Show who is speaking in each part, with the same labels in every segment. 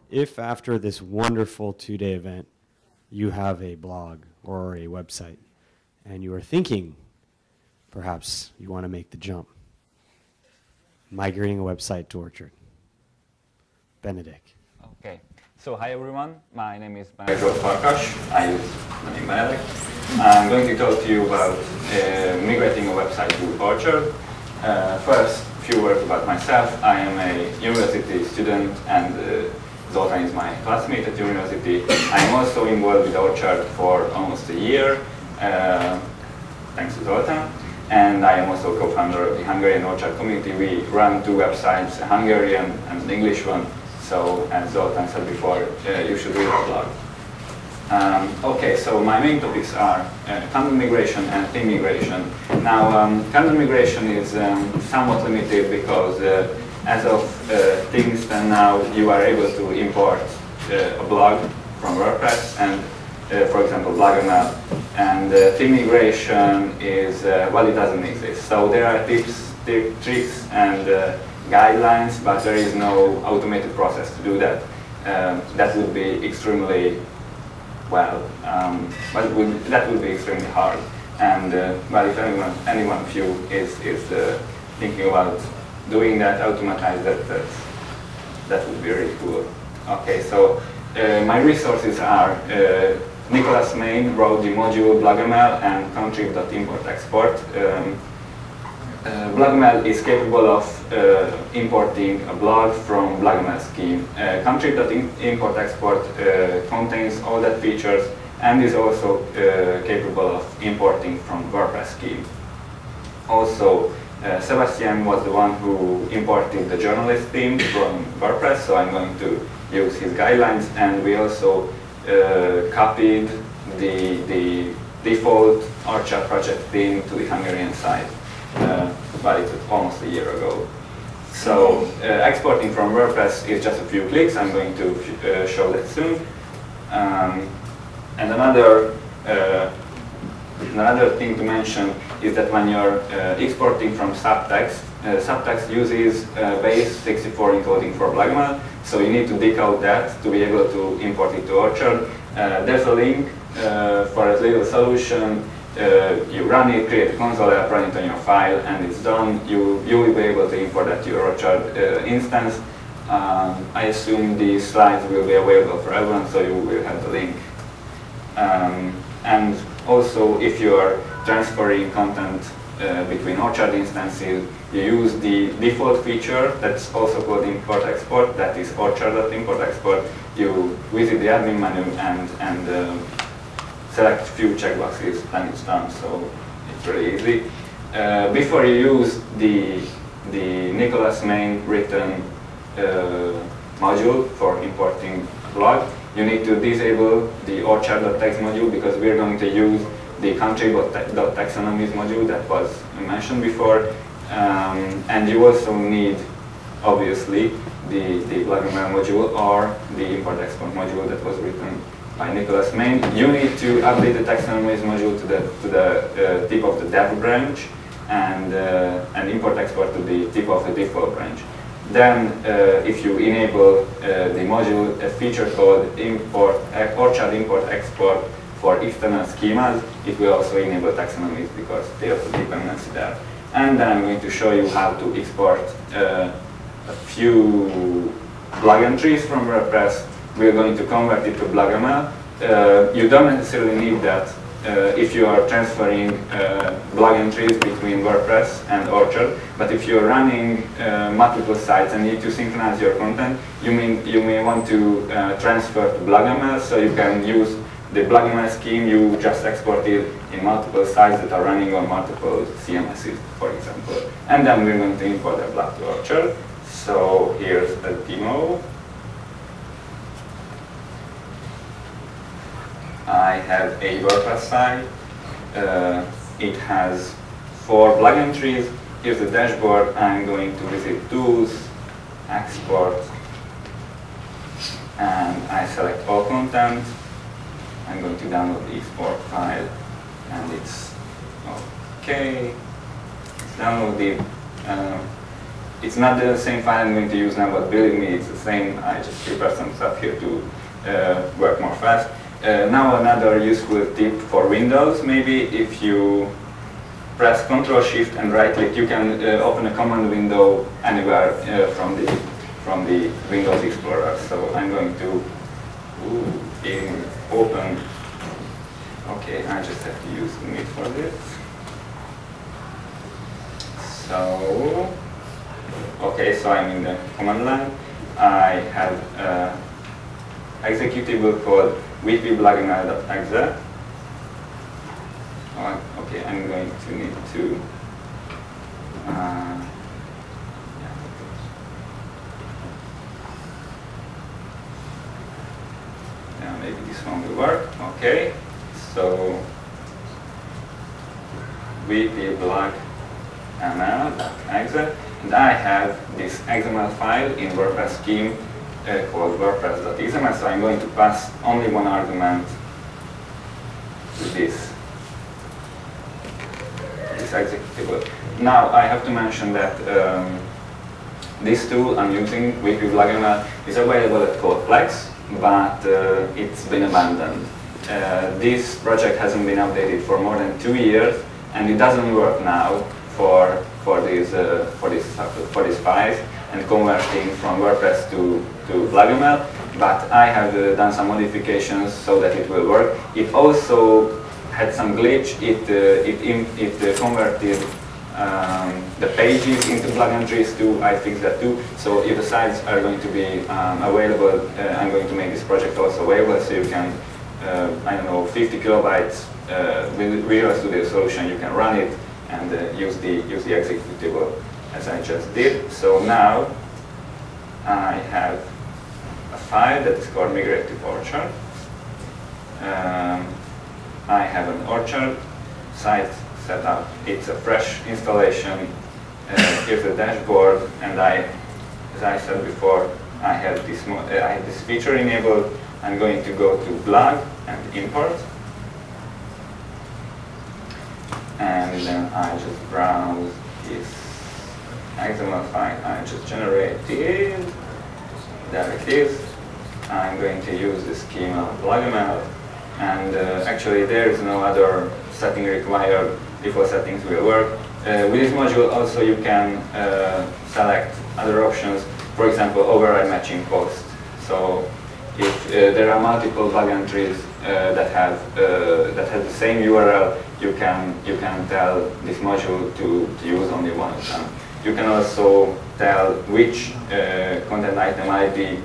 Speaker 1: if after this wonderful 2-day event, you have a blog or a website, and you are thinking, perhaps you want to make the jump, migrating a website to Orchard. Benedek.
Speaker 2: Okay, so hi everyone, my name is Benedek Farkas. I use the name Benedek. I'm going to talk to you about migrating a website to Orchard. First, a few words about myself. I am a university student and Zoltan is my classmate at university. I'm also involved with Orchard for almost a year, thanks to Zoltan. And I am also co-founder of the Hungarian Orchard community. We run two websites, a Hungarian and an English one. So, as Zoltan said before, you should read our blog. Okay, so my main topics are content migration and theme migration. Now, content migration is somewhat limited because as of things then now, you are able to import a blog from WordPress and, for example, Blogger. And theme migration is, well, it doesn't exist. So there are tips, tricks, and guidelines, but there is no automated process to do that. That would be extremely, well, that would be extremely hard. And well, if any one of you is thinking about doing that, automatize that would be really cool. Okay, so my resources are Nicholas Main wrote the module Bloggermail and contrib.import-export. Bloggermail is capable of importing a blog from Bloggermail scheme. Contrib.import-export contains all that features and is also capable of importing from WordPress scheme. Also, Sebastian was the one who imported the journalist theme from WordPress, so I'm going to use his guidelines, and we also copied the default Orchard project theme to the Hungarian site. But it's almost a year ago. So exporting from WordPress is just a few clicks. I'm going to show that soon. And another thing to mention is that when you're exporting from subtext, subtext uses base 64 encoding for Bloggermail, so you need to decode that to be able to import it to Orchard. There's a link for a little solution. You run it, create a console app, run it on your file, and it's done. You will be able to import that to your Orchard instance. I assume the slides will be available for everyone, so you will have the link. And also, if you are transferring content between Orchard instances, you use the default feature that's also called import-export, that is orchard.import-export. You visit the admin menu and select a few checkboxes, then it's done, so it's really easy. Before you use the Nicholas Main written module for importing blog, you need to disable the orchard.text module because we're going to use the contrib.taxonomies module that was mentioned before. And you also need, obviously, the Bloggermail module or the import-export module that was written by Nicholas Main. You need to update the taxonomies module to the tip of the dev branch and import-export to the tip of the default branch. Then, if you enable the module, a feature called Orchard import-export for external schemas, it will also enable taxonomies because there's a dependency there. And then I'm going to show you how to export a few blog entries from WordPress. We're going to convert it to Bloggermail. You don't necessarily need that if you are transferring blog entries between WordPress and Orchard. But if you're running multiple sites and need to synchronize your content, you may want to transfer to Bloggermail, so you can use the Bloggermail scheme you just exported in multiple sites that are running on multiple CMSs, for example. And then we're going to import that blog to Orchard. So here's a demo. I have a WordPress site. It has 4 blog entries. Here's the dashboard. I'm going to visit Tools, Export, and I select all content. I'm going to download the export file, and it's okay. It's downloaded. it's not the same file I'm going to use now, but believe me, it's the same. I just prepared some stuff here to work more fast. Now another useful tip for Windows, maybe if you press Ctrl-Shift and right-click, you can open a command window anywhere from the Windows Explorer. So I'm going to open. Okay, I just have to use Meet for this. So, okay, so I'm in the command line. I have executable called wp-blagml.exe. Okay, I'm going to need to maybe this one will work. Okay, so wp-blagml.exe, and I have this XML file in WordPress scheme called wordpress.xml, so I'm going to pass only one argument to this executable. Now I have to mention that this tool I'm using, wp-blagml, is available at Codeplex, but it's been abandoned. This project hasn't been updated for more than 2 years, and it doesn't work now for these files and converting from WordPress to Blagml. But I have done some modifications so that it will work. It also had some glitch. It converted the pages into plug entries too. I fixed that too. So if the sites are going to be available, I'm going to make this project also available, so you can, I don't know, 50 kilobytes with Visual Studio solution, you can run it and use the executable as I just did. So now I have a file that is called Migrate to Orchard. I have an Orchard site set up. It's a fresh installation. Here's the dashboard, and as I said before, I have this feature enabled. I'm going to go to Blog and Import, and then I just browse this XML file I just generated. There it is. I'm going to use the schema Blagml, and actually there is no other setting required. Default settings will work. With this module also you can select other options, for example override matching post. So if there are multiple bug entries that have the same URL, you can tell this module to use only one of them. You can also tell which content item ID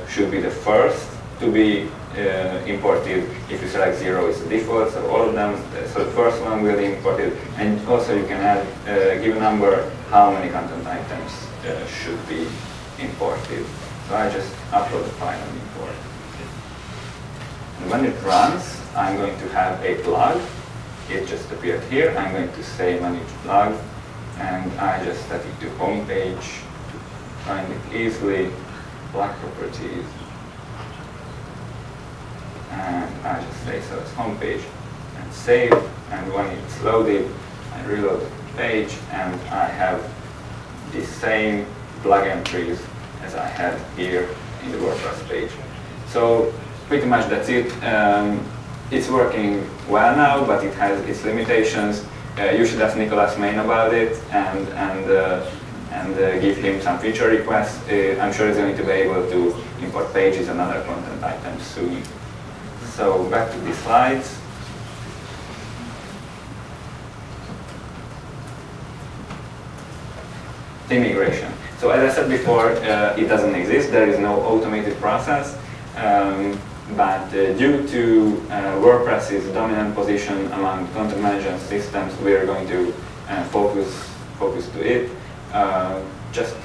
Speaker 2: should be the first to be imported. If you select 0, it's the default, so all of them, so the first one will be imported. And also you can add, give a number how many content items should be imported. So I just upload the file and import. And when it runs, I'm going to have a plug. It just appeared here. I'm going to say manage plug, and I just set it to home page to find it easily. Plug properties. And I just say so it's home page and save, and when it's loaded I reload the page and I have the same plug entries as I had here in the WordPress page. So pretty much that's it. It's working well now, but it has its limitations. You should ask Nicolas Main about it and give him some feature requests. I'm sure he's going to be able to import pages and other content items soon. So back to the slides. The migration. So as I said before, it doesn't exist. There is no automated process. But due to WordPress's dominant position among content management systems, we are going to focus to it. Just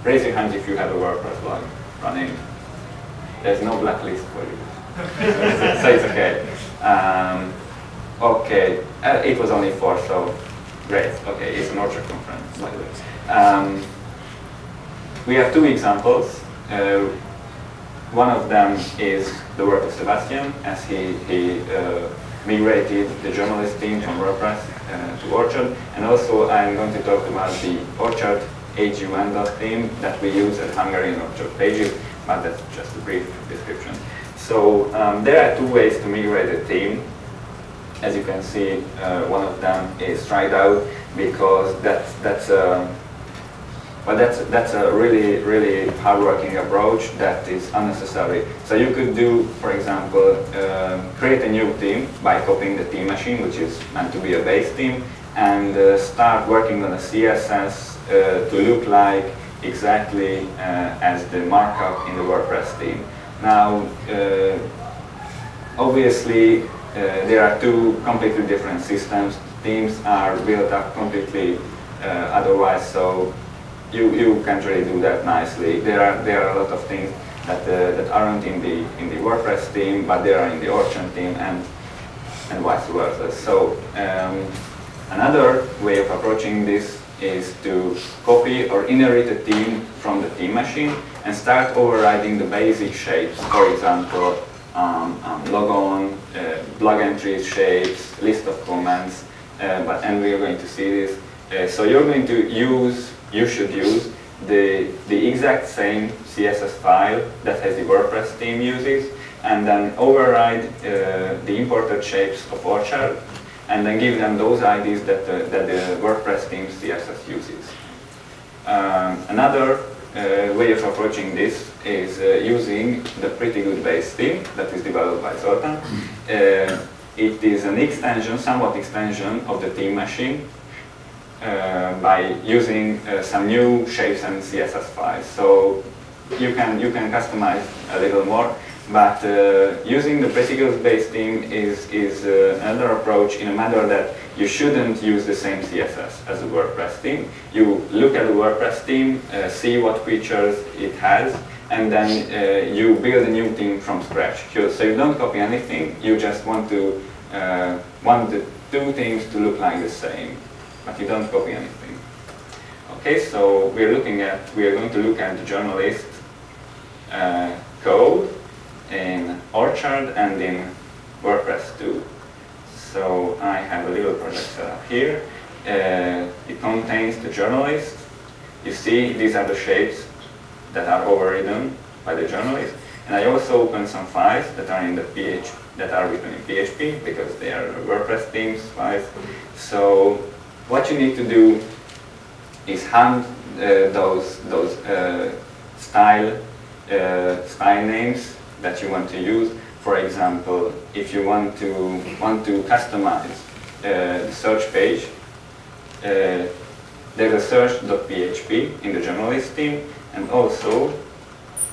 Speaker 2: raise your hand if you have a WordPress blog running. There's no blacklist for you. So it's okay. Okay, it was only 4, so great. Okay, it's an Orchard conference, by the way. We have 2 examples. One of them is the work of Sebastian, as he migrated the journalist team from WordPress to Orchard. And also I'm going to talk about the Orchard HUN.theme that we use at Hungarian Orchard pages, but that's just a brief description. So there are two ways to migrate a theme. As you can see, one of them is tried out because that's a really hard-working approach that is unnecessary. So you could do, for example, create a new theme by copying the theme machine, which is meant to be a base theme, and start working on a CSS to look like exactly as the markup in the WordPress theme. Now, obviously, there are two completely different systems. Themes are built up completely otherwise, so you can't really do that nicely. There are a lot of things that aren't in the WordPress theme, but they are in the Orchard theme, and vice versa. So another way of approaching this is to copy or inherit a theme from the theme machine and start overriding the basic shapes. For example, logon, blog entries, shapes, list of comments, and we are going to see this. So you're going to use. You should use the exact same CSS file that has the WordPress theme uses, and then override the imported shapes of Orchard, and then give them those IDs that the WordPress theme CSS uses. Another way of approaching this is using the Pretty Good base theme that is developed by Zoltan. It is an extension, somewhat extension of the theme machine, by using some new shapes and CSS files. So you can customize a little more, but using the Pretty Good base theme is another approach in a manner that you shouldn't use the same CSS as the WordPress theme. You look at the WordPress theme, see what features it has, and then you build a new theme from scratch. So you don't copy anything, you just want the two themes to look like the same, but you don't copy anything. Okay, so we are going to look at the journalist code in Orchard and in WordPress too. So I have a little project set up here. It contains the journalist. You see, these are the shapes that are overridden by the journalist. And I also open some files that are in the that are written in PHP because they are WordPress themes files. So what you need to do is hand those style names that you want to use. For example, if you want to customize the search page, there's a search.php in the journalist theme, and also,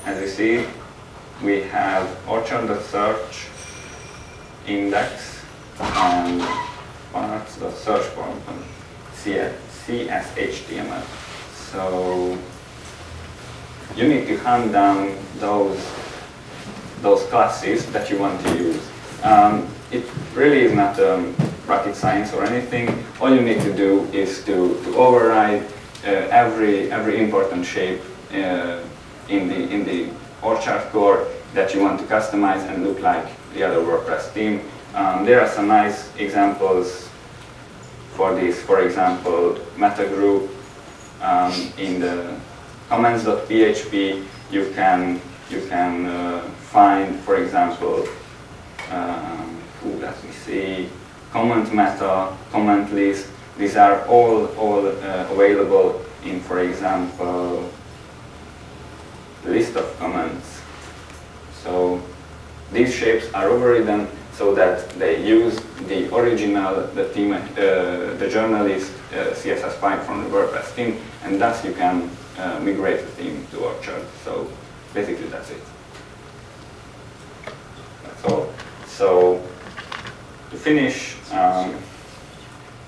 Speaker 2: as you see, we have orchard.search index and parts.search form CSHTML. So you need to hunt down those classes that you want to use. It really is not rocket science or anything. All you need to do is to override every important shape in the Orchard core that you want to customize and look like the other WordPress theme. There are some nice examples for this. For example, meta group. In the comments.php, you can find, for example, let me see, comment meta, comment list. These are all available in, for example, list of comments. So these shapes are overridden so that they use the original, the journalist CSS file from the WordPress theme, and thus you can migrate the theme to Orchard. So basically that's it. That's all. So to finish,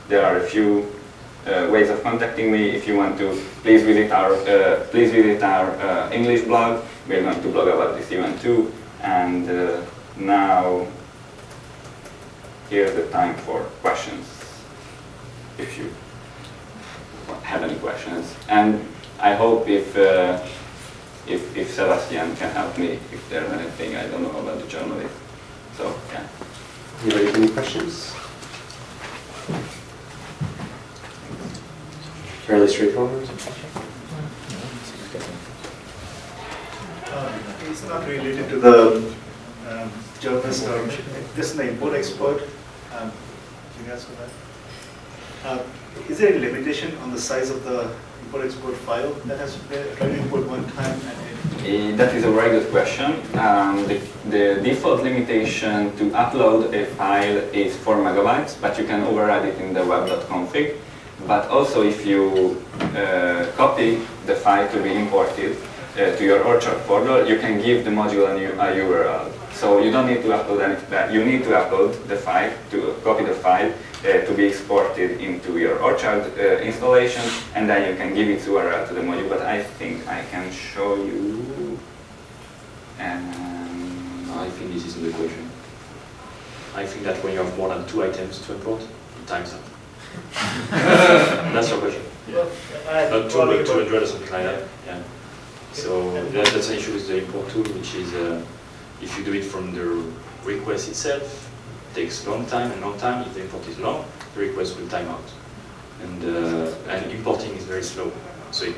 Speaker 2: there are a few ways of contacting me. If you want to, please visit our English blog. We're going to blog about this event too. And now here's the time for questions, if you have any questions. And I hope if Sebastian can help me if there's anything I don't know about the journalist. So yeah.
Speaker 3: Anybody have any questions? Fairly straightforward.
Speaker 4: It's not related to the journalist or just the import-export. You guys for that? Is there a limitation on the size of the import-export file that has to be tried to import one time?
Speaker 2: That is a very good question. The default limitation to upload a file is 4 megabytes, but you can override it in the web.config. But also if you copy the file to be imported to your Orchard folder, you can give the module a URL. So you don't need to upload anything. You need to upload the file, to copy the file to be exported into your Orchard installation, and then you can give its URL to the module. But I think I can show you.
Speaker 5: I think this isn't the question. I think that when you have more than 2 items to import, it times up. That's your question.
Speaker 4: Yeah.
Speaker 5: Not 200 or something like that. Yeah. So that's an issue with the import tool, which is if you do it from the request itself, it takes long time and long time. If the import is long, the request will time out. And importing is very slow. So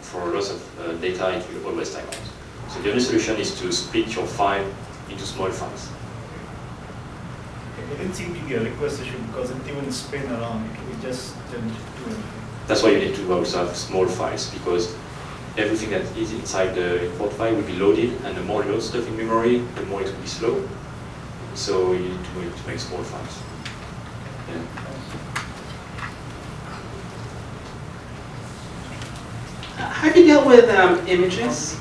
Speaker 5: for lots of data, it will always time out. So the only solution is to split your file into small files.
Speaker 4: It didn't seem to be a request issue because it didn't even spin around. It just didn't do anything.
Speaker 5: That's why you need to also have small files, because everything that is inside the import file will be loaded, and the more you load stuff in memory, the more it will be slow. So you need to make small files. Yeah.
Speaker 6: Have you dealt with images?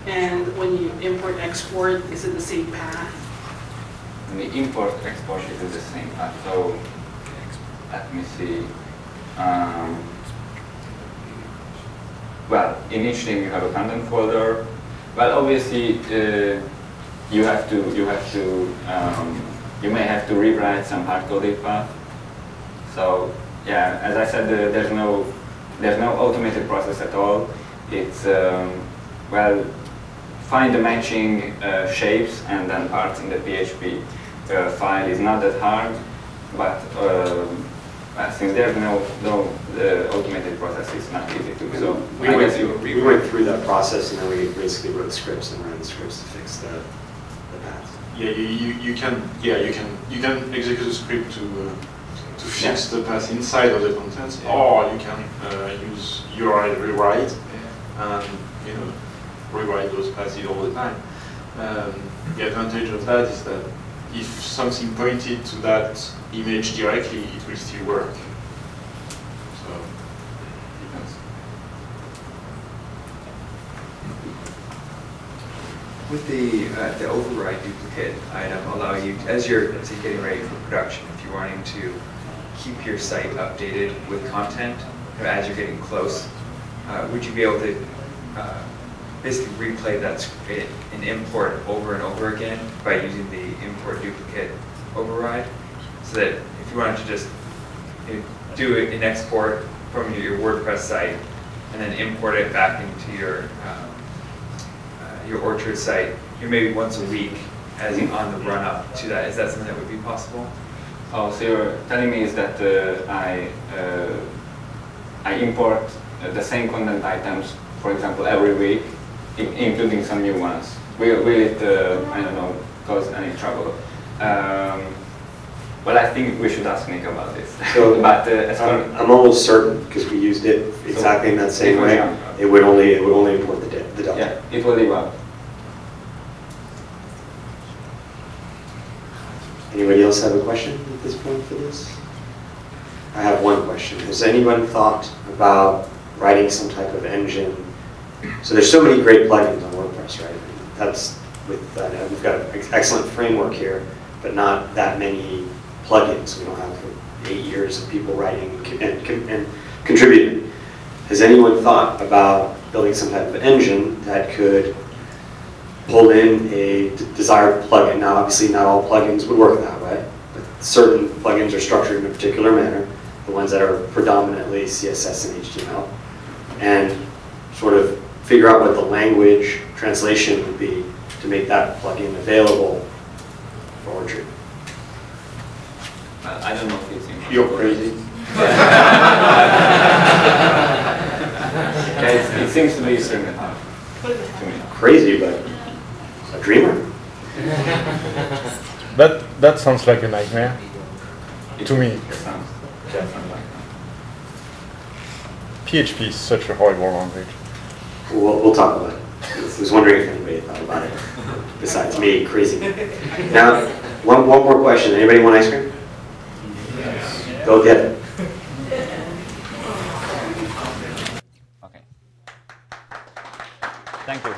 Speaker 6: And when you import, export, is it the same path?
Speaker 2: The import export is the same path. So let me see. Well, in each thing you have a content folder. Well, obviously you may have to rewrite some hard-coded path. So yeah, as I said, there's no automated process at all. It's well, find the matching shapes and then parts in the PHP file is not that hard, but since there's no automated process, it's not easy to do. So
Speaker 3: we went through that process, and then we basically wrote scripts and ran the scripts to fix the paths.
Speaker 7: Yeah, you can execute a script to fix the path inside of the contents, or you can use URL rewrite and rewrite those paths all the time. The advantage of that is that if something pointed to that image directly, it will still work. So depends.
Speaker 8: Would the override duplicate item allow you, as you're, let's say, getting ready for production, if you're wanting to keep your site updated with content as you're getting close, would you be able to basically replay that script and import over and over again by using the import duplicate override? So that if you wanted to just do an export from your WordPress site and then import it back into your Orchard site, maybe once a week as on the run up to that, is that something that would be possible?
Speaker 2: Oh, so you're telling me is that I import the same content items, for example, every week, including some new ones. Will it, I don't know, cause any trouble? Well, I think we should ask Nick about this.
Speaker 3: So,
Speaker 2: but
Speaker 3: I'm almost certain, because we used it exactly in that same way. It would only import the delta.
Speaker 2: Yeah, it will leave out.
Speaker 3: Anybody else have a question at this point for this? I have one question. Has anyone thought about writing some type of engine? So there's so many great plugins on WordPress, right? That's with we've got an excellent framework here, but not that many plugins. We don't have 8 years of people writing and contributing. Has anyone thought about building some type of engine that could pull in a desired plugin? Now, obviously, not all plugins would work that way, but certain plugins are structured in a particular manner, the ones that are predominantly CSS and HTML, and sort of figure out what the language translation would be to make that plugin available for Orchard.
Speaker 2: I don't know if it's impossible.
Speaker 3: You're crazy.
Speaker 2: It seems to be extremely hard to me.
Speaker 3: Crazy, but dreamer.
Speaker 9: That sounds like a nightmare to me.
Speaker 2: It sounds definitely like
Speaker 9: PHP is such a horrible language.
Speaker 3: We'll talk about it. I was wondering if anybody thought about it, besides me, crazy. Now, one more question. Anybody want ice cream? Yes. Go get it.
Speaker 2: Okay. Thank you.